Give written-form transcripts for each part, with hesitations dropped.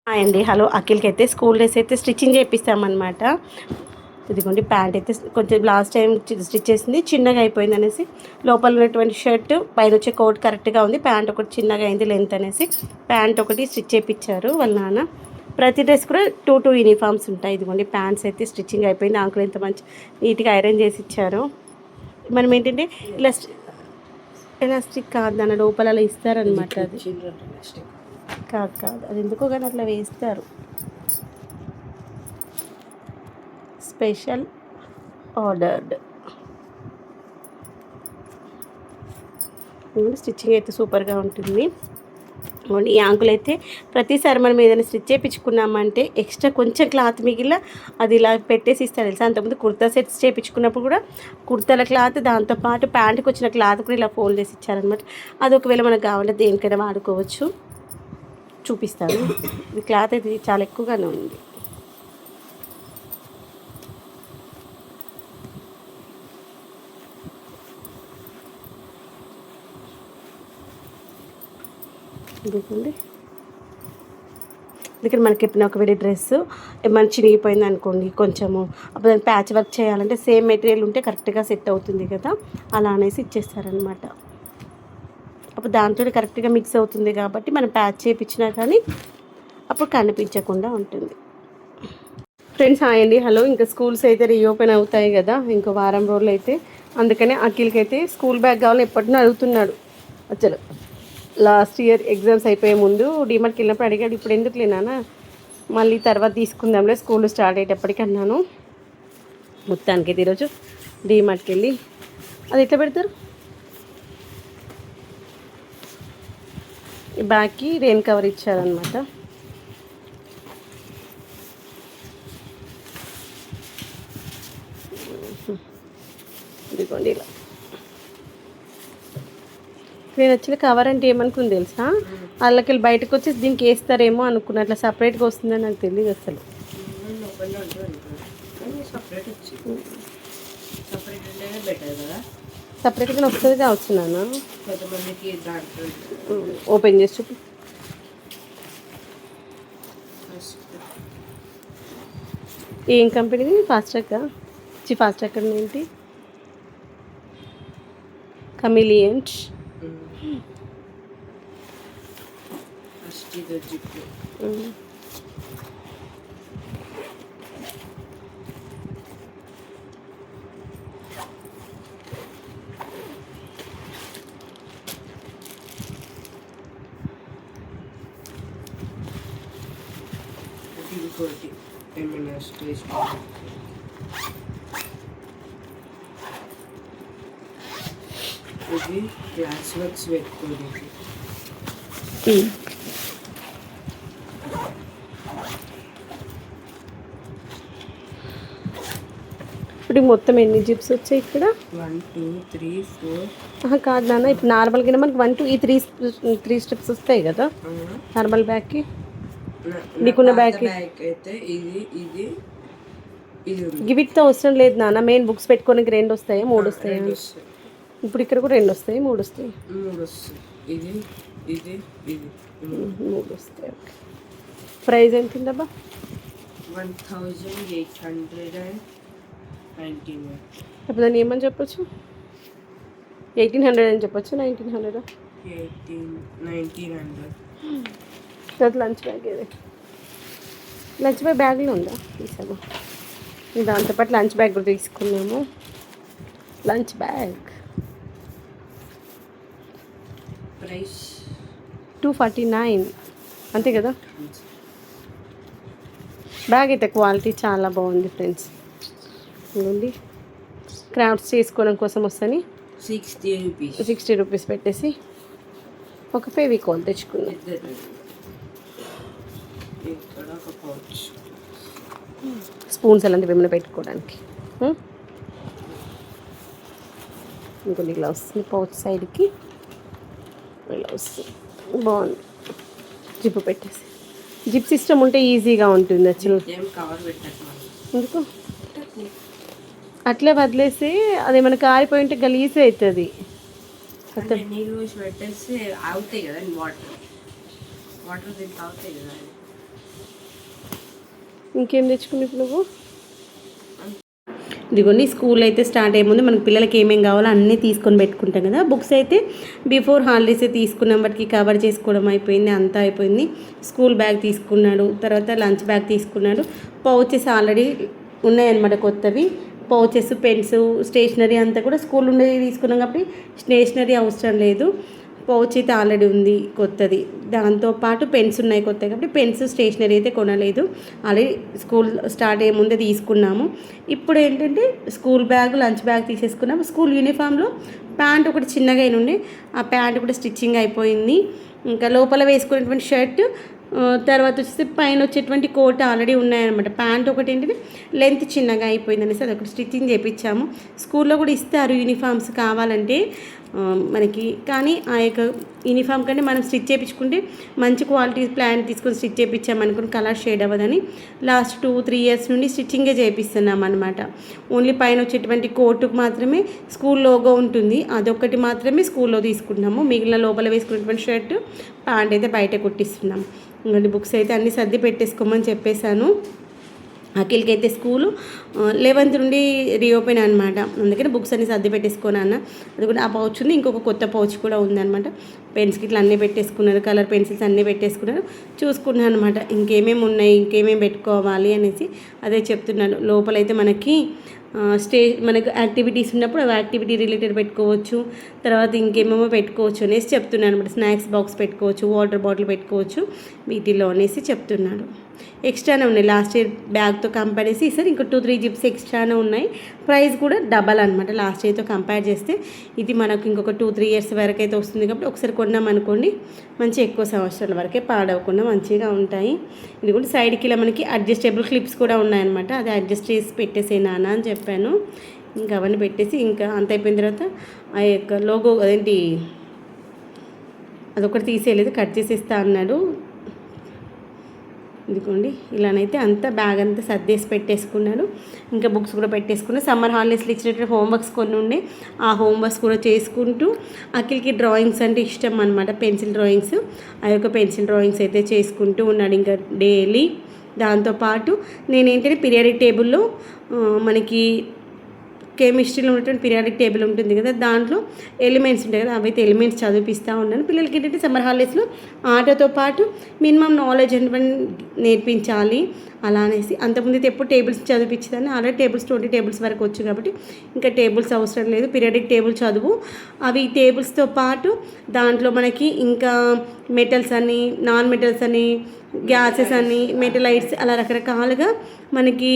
Hi అండి. Hello. అఖిల్కి అయితే school dress అయితే స్టిచ్చింగ్ చేపిస్తామన్నమాట. ఇదిగోండి ప్యాంట్ అయితే కొంచెం లాస్ట్ టైం స్టిచ్ చేసింది చిన్నగా అయిపోయింది అనేసి లోపల ఉన్నటువంటి షర్ట్ పైన వచ్చే కోట్ కరెక్ట్గా ఉంది, ప్యాంట్ ఒకటి చిన్నగా అయింది లెంత్ అనేసి ప్యాంట్ ఒకటి స్టిచ్ చేయించారు వాళ్ళ నాన్న. ప్రతి డ్రెస్ కూడా టూ యూనిఫామ్స్ ఉంటాయి. ఇదిగోండి ప్యాంట్స్ అయితే స్టిచ్చింగ్ అయిపోయింది. అంకుల్ ఎంత మంచి నీట్గా ఐరన్ చేసి ఇచ్చారు. మనం ఏంటంటే ఇలా ఎలాస్టిక్ కాదు దాని లోపల అలా ఇస్తారనమాట. అది కాదు అది ఎందుకో కానీ అట్లా వేస్తారు. Special ordered. స్టిచ్చింగ్ అయితే సూపర్గా ఉంటుంది. ఈ ఆంకులు అయితే ప్రతిసారి మనం ఏదైనా స్టిచ్ చేయించుకున్నామంటే ఎక్స్ట్రా కొంచెం క్లాత్ మిగిలిన అది ఇలా పెట్టేసి ఇస్తారు తెలుసా. అంతకుముందు కుర్తా సెట్స్ చేయించుకున్నప్పుడు కూడా కుర్తాల క్లాత్ దాంతోపాటు ప్యాంటుకి వచ్చిన క్లాత్ కూడా ఇలా ఫోల్డ్ చేసి ఇచ్చారనమాట. అది ఒకవేళ మనకు కావాలంటే దేనికైనా వాడుకోవచ్చు. చూపిస్తాను. ఈ క్లాత్ అయితే చాలా ఎక్కువగానే ఉంది. ఇదిగోండి. ఇక్కడ మనకి ఎప్పుడైనా ఒకవేళ డ్రెస్ ఏమైనా చినిగిపోయింది అనుకోండి కొంచెము, అప్పుడు దాన్ని ప్యాచ్ వర్క్ చేయాలంటే సేమ్ మెటీరియల్ ఉంటే కరెక్ట్గా సెట్ అవుతుంది కదా, అలా అనేసి ఇచ్చేస్తారనమాట. అప్పుడు దాంతో కరెక్ట్గా మిక్స్ అవుతుంది కాబట్టి మనం ప్యాచ్ చేయించినా కానీ అప్పుడు కనిపించకుండా ఉంటుంది. ఫ్రెండ్స్ హాయ్ అండి. హలో. ఇంకా స్కూల్స్ అయితే రీఓపెన్ అవుతాయి కదా ఇంకో వారం రోజులు అయితే, అందుకనే అఖిల్కి అయితే స్కూల్ బ్యాగ్ కావాలని ఎప్పటినో అడుగుతున్నాడు. అసలు లాస్ట్ ఇయర్ ఎగ్జామ్స్ అయిపోయే ముందు డీమార్ట్కి వెళ్ళినప్పుడు అడిగాడు, ఇప్పుడు ఎందుకు లేనా మళ్ళీ తర్వాత తీసుకుందాంలే స్కూల్ స్టార్ట్ అయ్యేటప్పటికి అన్నాను. మొత్తానికి ఈరోజు డీమార్ట్కి వెళ్ళి అది ఎట్లా పెడతారు ఈ బ్యాగ్కి రెయిన్ కవర్ ఇచ్చారనమాట. ఇదిగోండి ఇలా. నేను వచ్చిన కవర్ అంటే ఏమనుకుంది తెలుసా, వాళ్ళకి బయటకు వచ్చి దీనికి వేస్తారేమో అనుకున్నా, అట్లా సపరేట్గా వస్తుందని నాకు తెలియదు అసలు. సపరేట్గా వస్తుంది కావచ్చు నాన్న. ఓపెన్ చేసి చూపి. ఏం కంపెనీది? ఫాస్ట్ ట్రాక్ ఏంటి? కమిలియంట్. ఇది గ్లాస్ వర్క్స్ పెట్టుకోవడానికి. ఇప్పుడు మొత్తం ఎన్ని జిప్స్ వచ్చాయి ఇక్కడ? 1 2 3 4. కాదు నాన్న, ఇప్పుడు నార్మల్గా మనకి 1 2 ఈ త్రీ స్టెప్స్ వస్తాయి కదా నార్మల్ బ్యాగ్కి. నీకున్న బ్యాగ్కి అయితే ఇది గివిట్తో అవసరం లేదు నాన్న. మెయిన్ బుక్స్ పెట్టుకోనికి 2 వస్తాయి 3 వస్తాయి. ఇప్పుడు ఇక్కడ కూడా 2 వస్తాయి 3 వస్తాయి. 3 వస్తాయి. ఇది 3 వస్తాయి. ఓకే. ప్రైస్ ఎంత ఉందబ్బా? 1899. ఇప్పుడు దాన్ని ఏమని చెప్పొచ్చు? 1800 అని చెప్పొచ్చు. 1900. 1900. తర్వాత లంచ్ బ్యాగ్ ఏది? లంచ్ బ్యాగ్ బ్యాగ్లో ఉందా? తీసాము. దాంతోపాటు లంచ్ బ్యాగ్ కూడా తీసుకున్నాము. లంచ్ బ్యాగ్ ప్రైస్ 249 అంతే కదా. బ్యాగ్ అయితే క్వాలిటీ చాలా బాగుంది ఫ్రెండ్స్. ఇదిగోండి క్రాఫ్ట్స్ చేసుకోవడం కోసం వస్తుంది. 60 రూపీస్ పెట్టేసి ఒక ఫెవికాల్ తెచ్చుకున్నాం. స్పూన్స్ అలాంటివి ఏమైనా పెట్టుకోవడానికి. ఇంకొన్ని ఇలా వస్తుంది పౌచ్ సైడ్కి, ఇలా వస్తుంది బాగుంది. జిప్ పెట్టేసి జిప్ సిస్టమ్ ఉంటే ఈజీగా ఉంటుంది. యాక్చువల్ ఎందుకు అట్లే వదిలేసి అది ఏమైనా కారిపోయి ఉంటే గలీజ్ అవుతుంది. నీళ్ళు పెట్టేసి ఆగుతాయి కదా వాటర్ దీనికి ఆగుతాయి కదా. ఇంకేం తెచ్చుకున్నావు ఇప్పుడు నువ్వు? ఇదిగోండి స్కూల్ అయితే స్టార్ట్ అయ్యే ముందు మనకి పిల్లలకి ఏమేమి కావాలో అన్నీ తీసుకొని పెట్టుకుంటాం కదా. బుక్స్ అయితే బిఫోర్ హాలిడేస్ తీసుకున్నాం, బట్కి కవర్ చేసుకోవడం అయిపోయింది, అంతా అయిపోయింది. స్కూల్ బ్యాగ్ తీసుకున్నాడు, తర్వాత లంచ్ బ్యాగ్ తీసుకున్నాడు. పౌచెస్ ఆల్రెడీ ఉన్నాయన్నమాట కొత్తవి. పౌచెస్, పెన్స్, స్టేషనరీ అంతా కూడా స్కూల్ ఉండే తీసుకున్నాం కాబట్టి స్టేషనరీ అవసరం లేదు. పౌచ్ అయితే ఆల్రెడీ ఉంది కొత్తది. దాంతోపాటు పెన్స్ ఉన్నాయి కొత్తవి కాబట్టి పెన్స్, స్టేషనరీ అయితే కొనలేదు. ఆల్రెడీ స్కూల్ స్టార్ట్ అయ్యే ముందే తీసుకున్నాము. ఇప్పుడు ఏంటంటే స్కూల్ బ్యాగ్, లంచ్ బ్యాగ్ తీసేసుకున్నాము. స్కూల్ యూనిఫామ్లో ప్యాంట్ ఒకటి చిన్నగా అయినుండే, ఆ ప్యాంట్ కూడా స్టిచ్చింగ్ అయిపోయింది. ఇంకా లోపల వేసుకునేటువంటి షర్ట్, తర్వాత వచ్చేసి పైన వచ్చేటువంటి కోట్ ఆల్రెడీ ఉన్నాయన్నమాట. ప్యాంట్ ఒకటి ఏంటంటే లెంత్ చిన్నగా అయిపోయింది అనేసి అదొకటి స్టిచ్చింగ్ చేయించాము. స్కూల్లో కూడా ఇస్తారు యూనిఫామ్స్ కావాలంటే మనకి, కానీ ఆ యొక్క యూనిఫామ్ కంటే మనం స్టిచ్ చేయించుకుంటే మంచి క్వాలిటీ ప్లాన్ తీసుకొని స్టిచ్ చేయించామనుకుని కలర్ షేడ్ అవ్వదని లాస్ట్ 2-3 ఇయర్స్ నుండి స్టిచ్చింగే చేయిస్తున్నాం అనమాట. ఓన్లీ పైన వచ్చేటువంటి కోటుకు మాత్రమే స్కూల్ లోగో ఉంటుంది, అదొకటి మాత్రమే స్కూల్లో తీసుకుంటున్నాము. మిగిలిన లోపల వేసుకున్నటువంటి షర్ట్, ప్యాంట్ అయితే బయట కుట్టిస్తున్నాం. ఇంకొన్ని బుక్స్ అయితే అన్నీ సర్ది పెట్టేసుకోమని చెప్పేశాను. అఖిల్కి అయితే స్కూలు 11th నుండి రీఓపెన్ అనమాట. అందుకని బుక్స్ అన్ని సర్ది పెట్టేసుకున్నాను అన్న. అది కూడా ఆ పౌచ్ ఉంది, ఇంకొక కొత్త పౌచ్ కూడా ఉందన్నమాట. పెన్స్ గిట్లా అన్నీ పెట్టేసుకున్నారు, కలర్ పెన్సిల్స్ అన్నీ పెట్టేసుకున్నారు. చూసుకున్నాను అనమాట ఇంకేమేమి ఉన్నాయి, ఇంకేమేమి పెట్టుకోవాలి అనేసి అదే చెప్తున్నాను. లోపలైతే మనకి మనకు యాక్టివిటీస్ ఉన్నప్పుడు అవి యాక్టివిటీ రిలేటెడ్ పెట్టుకోవచ్చు, తర్వాత ఇంకేమేమో పెట్టుకోవచ్చు అనేసి చెప్తున్నాను అనమాట. స్నాక్స్ బాక్స్ పెట్టుకోవచ్చు, వాటర్ బాటిల్ పెట్టుకోవచ్చు వీటిలో అనేసి చెప్తున్నాడు. ఎక్స్ట్రానే ఉన్నాయి, లాస్ట్ ఇయర్ బ్యాగ్తో కంపేర్ చేసి ఈసారి ఇంకా 2-3 జిప్స్ ఎక్స్ట్రానే ఉన్నాయి. ప్రైస్ కూడా డబల్ అనమాట లాస్ట్ ఇయర్తో కంపేర్ చేస్తే. ఇది మనకు ఇంకొక 2-3 ఇయర్స్ వరకు అయితే వస్తుంది కాబట్టి ఒకసారి కొన్నాం అనుకోండి మంచి ఎక్కువ సంవత్సరాల వరకే పాడవకుండా మంచిగా ఉంటాయి. ఇది కూడా సైడ్కి ఇలా మనకి అడ్జస్టబుల్ క్లిప్స్ కూడా ఉన్నాయన్నమాట. అది అడ్జస్ట్ చేసి పెట్టేసేనా అని చెప్పాను. ఇంకా అవన్నీ పెట్టేసి ఇంకా అంత అయిపోయిన తర్వాత ఆ యొక్క లోగో అదేంటి అదొకటి తీసేయలేదు, కట్ చేసేస్తా అన్నాడు. ఇదిగోండి ఇలానైతే అంతా బ్యాగ్ అంతా సర్దేసి పెట్టేసుకున్నాను. ఇంకా బుక్స్ కూడా పెట్టేసుకున్నాను. సమ్మర్ హాలిడేస్లో ఇచ్చినటువంటి హోంవర్క్స్ కొన్ని ఉండే, ఆ హోంవర్క్స్ కూడా చేసుకుంటూ అఖిల్కి డ్రాయింగ్స్ అంటే ఇష్టం అనమాట, పెన్సిల్ డ్రాయింగ్స్. ఆ యొక్క పెన్సిల్ డ్రాయింగ్స్ అయితే చేసుకుంటూ ఉన్నాడు ఇంకా డైలీ. దాంతోపాటు నేనేంటంటే పీరియాడిక్ టేబుల్లో మనకి కెమిస్ట్రీలో ఉన్నటువంటి పీరియాడిక్ టేబుల్ ఉంటుంది కదా, దాంట్లో ఎలిమెంట్స్ ఉంటాయి కదా, అవైతే ఎలిమెంట్స్ చదివిస్తూ ఉన్నాను. పిల్లలకి ఏంటంటే సమ్మర్ హాలిడేస్లో ఆటతో పాటు మినిమం నాలెడ్జ్ అనేటువంటి నేర్పించాలి అలా అనేసి. అంతకుముందు అయితే ఎప్పుడు టేబుల్స్ చదివించేదాన్ని, ఆల్రెడీ టేబుల్స్ 20 టేబుల్స్ వరకు వచ్చు కాబట్టి ఇంకా టేబుల్స్ అవసరం లేదు. పీరియాడిక్ టేబుల్ చదువు, అవి టేబుల్స్తో పాటు దాంట్లో మనకి ఇంకా మెటల్స్ అని, నాన్ మెటల్స్ అని, గ్యాసెస్ అని, మెటలైట్స్ అలా రకరకాలుగా మనకి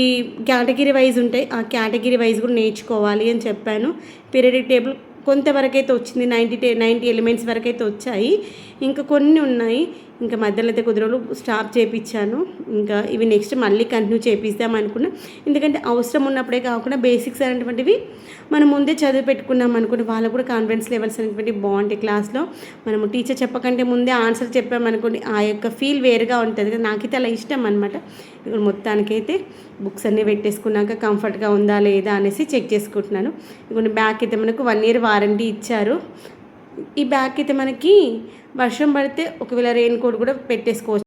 కేటగిరీ వైజ్ ఉంటాయి. ఆ కేటగిరీ వైజ్ కూడా నేర్చుకోవాలి అని చెప్పాను. పీరియాడిక్ టేబుల్ కొంతవరకు అయితే వచ్చింది, 90 ఎలిమెంట్స్ వరకు అయితే వచ్చాయి. ఇంకా కొన్ని ఉన్నాయి, ఇంకా మధ్యలో అయితే కొద్ది రోజులు స్టాప్ చేయించాను. ఇంకా ఇవి నెక్స్ట్ మళ్ళీ కంటిన్యూ చేపిద్దాం అనుకున్నా. ఎందుకంటే అవసరం ఉన్నప్పుడే కాకుండా బేసిక్స్ అనేటువంటివి మనం ముందే చదివి పెట్టుకున్నాం అనుకుని వాళ్ళకు కూడా కాన్ఫిడెన్స్ లెవెల్స్ అనేటువంటి బాగుంటాయి. క్లాస్లో మనము టీచర్ చెప్పకంటే ముందే ఆన్సర్ చెప్పామనుకోండి, ఆ యొక్క ఫీల్ వేరుగా ఉంటుంది కదా, నాకైతే అలా ఇష్టం అనమాట. ఇప్పుడు మొత్తానికైతే బుక్స్ అన్నీ పెట్టేసుకున్నాక కంఫర్ట్గా ఉందా లేదా అనేసి చెక్ చేసుకుంటున్నాను. ఇప్పుడు బ్యాగ్ అయితే మనకు 1 year వారంటీ ఇచ్చారు. ఈ బ్యాగ్ అయితే మనకి వర్షం పడితే ఒకవేళ రెయిన్ కోట్ కూడా పెట్టేసుకోవచ్చు.